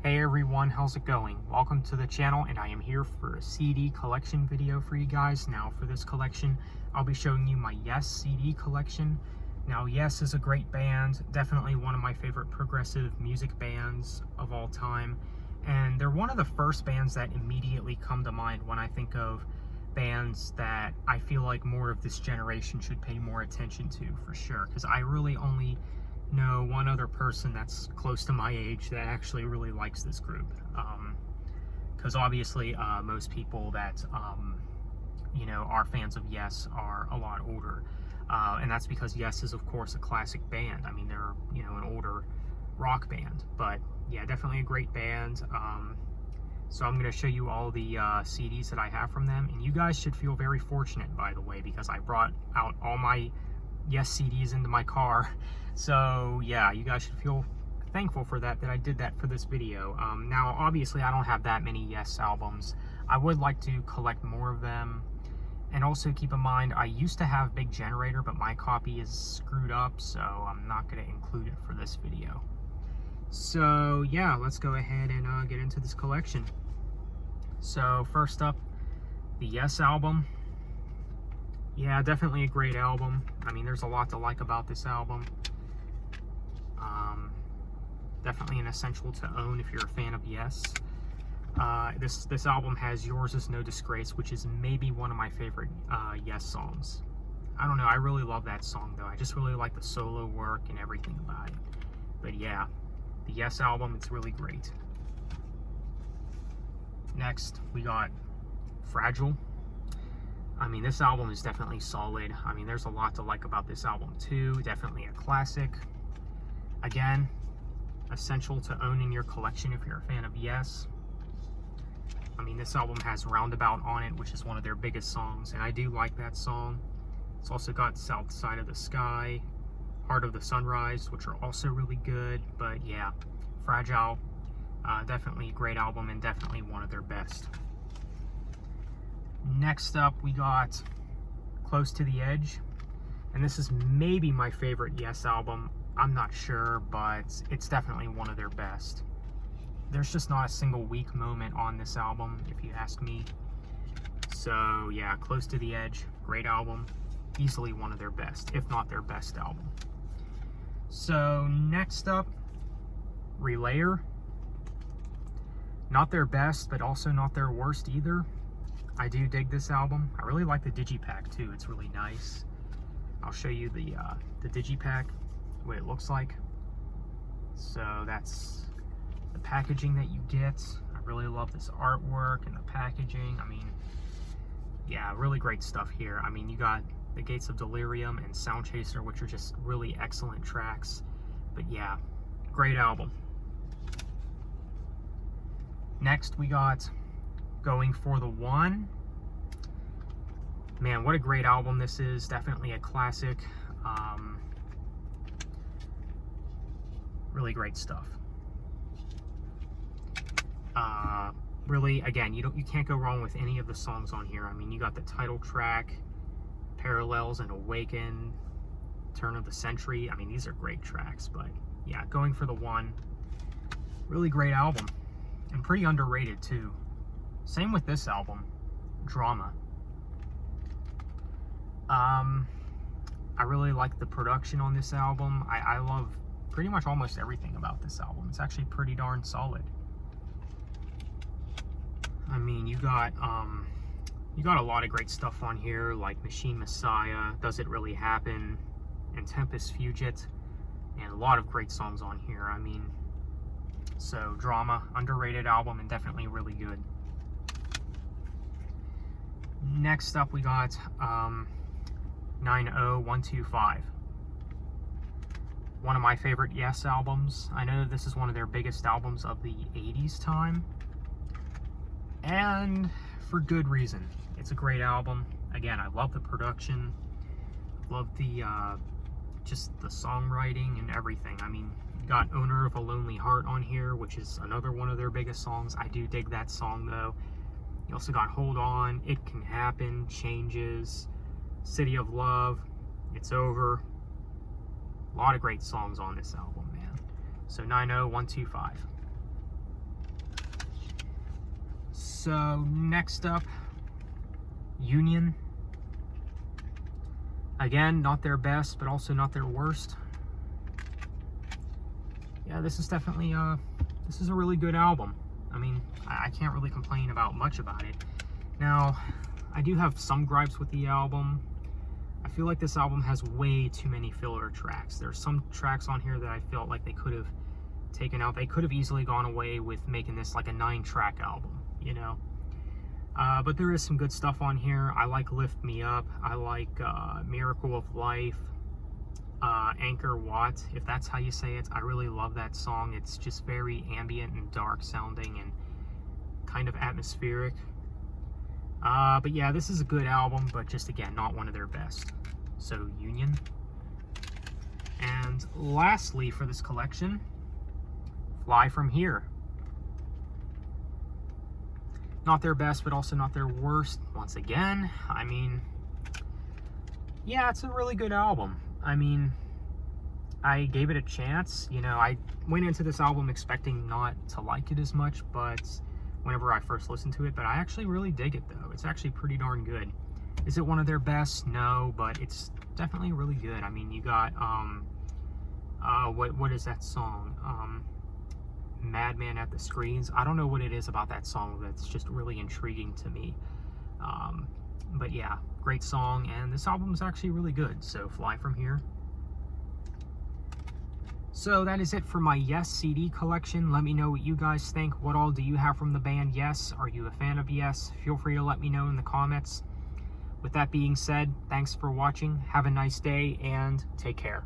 Hey everyone, how's it going? Welcome to the channel, and I am here for a CD collection video for you guys. Now for this collection, I'll be showing you my Yes CD collection. Now Yes is a great band, definitely one of my favorite progressive music bands of all time. And they're one of the first bands that immediately come to mind when I think of bands that I feel like more of this generation should pay more attention to, for sure. Because I really only know one other person that's close to my age that actually really likes this group. Because obviously most people that are fans of Yes are a lot older, and that's because Yes is of course a classic band. I mean, they're an older rock band, but yeah, definitely a great band. So I'm going to show you all the CDs that I have from them, and you guys should feel very fortunate, by the way, because I brought out all my Yes CDs into my car. So yeah, you guys should feel thankful for that I did that for this video. Now obviously I don't have that many Yes albums. I would like to collect more of them. And also keep in mind, I used to have Big Generator, but my copy is screwed up, so I'm not going to include it for this video. So yeah, let's go ahead and get into this collection. So first up, the Yes album. Yeah, definitely a great album. I mean, there's a lot to like about this album. Definitely an essential to own if you're a fan of Yes. This album has Yours Is No Disgrace, which is maybe one of my favorite Yes songs. I don't know, I really love that song though. I just really like the solo work and everything about it. But yeah, the Yes album, it's really great. Next, we got Fragile. I mean, this album is definitely solid. I mean, there's a lot to like about this album too. Definitely a classic. Again, essential to own in your collection if you're a fan of Yes. I mean, this album has Roundabout on it, which is one of their biggest songs, and I do like that song. It's also got South Side of the Sky, Heart of the Sunrise, which are also really good. But yeah, Fragile, definitely a great album and definitely one of their best. Next up, we got Close to the Edge, and this is maybe my favorite Yes album. I'm not sure, but it's definitely one of their best. There's just not a single weak moment on this album, if you ask me. So yeah, Close to the Edge, great album. Easily one of their best, if not their best album. So next up, Relayer. Not their best, but also not their worst either. I do dig this album. I really like the digipack too. It's really nice. I'll show you the digipack, what it looks like. So that's the packaging that you get. I really love this artwork and the packaging. I mean, yeah, really great stuff here. I mean, you got The Gates of Delirium and Sound Chaser, which are just really excellent tracks. But yeah, great album. Next, we got Going for the One. Man, what a great album this is. Definitely a classic. Really great stuff. Really, again, you can't go wrong with any of the songs on here. I mean, you got the title track, Parallels and Awaken, Turn of the Century. I mean, these are great tracks. But yeah, Going for the One, really great album, and pretty underrated too. Same with this album, Drama. I really like the production on this album. I love pretty much almost everything about this album. It's actually pretty darn solid. I mean, you got a lot of great stuff on here, like Machine Messiah, Does It Really Happen, and Tempest Fugit, and a lot of great songs on here. I mean, so Drama, underrated album and definitely really good. Next up, we got 90125. One of my favorite Yes albums. I know this is one of their biggest albums of the 80s time, and for good reason. It's a great album. Again, I love the production, love the just the songwriting and everything. I mean, you got Owner of a Lonely Heart on here, which is another one of their biggest songs. I do dig that song though. You also got Hold On, It Can Happen, Changes, City of Love, It's Over. A lot of great songs on this album, man. So 90125. So next up, Union. Again, not their best, but also not their worst. Yeah, this is definitely this is a really good album. I mean, I can't really complain about much about it. Now, I do have some gripes with the album. I feel like this album has way too many filler tracks. There's some tracks on here that I felt like they could have taken out. They could have easily gone away with making this like a 9-track album, you know. But there is some good stuff on here. I like Lift Me Up. I like Miracle of Life. Anchor Watt, if that's how you say it. I really love that song. It's just very ambient and dark sounding and kind of atmospheric. But yeah, this is a good album, but just again, not one of their best. So Union. And lastly for this collection, Fly From Here. Not their best, but also not their worst. Once again, I mean, yeah, it's a really good album. I mean, I gave it a chance. You know, I went into this album expecting not to like it as much, but whenever I first listened to it, but I actually really dig it though. It's actually pretty darn good. Is it one of their best? No, but it's definitely really good. I mean, you got what is that song? Madman at the Screens. I don't know what it is about that song that's just really intriguing to me. But yeah, great song, and this album is actually really good. So Fly From Here. So that is it for my Yes CD collection. Let me know what you guys think. What all do you have from the band Yes? Are you a fan of Yes? Feel free to let me know in the comments. With that being said, thanks for watching. Have a nice day and take care.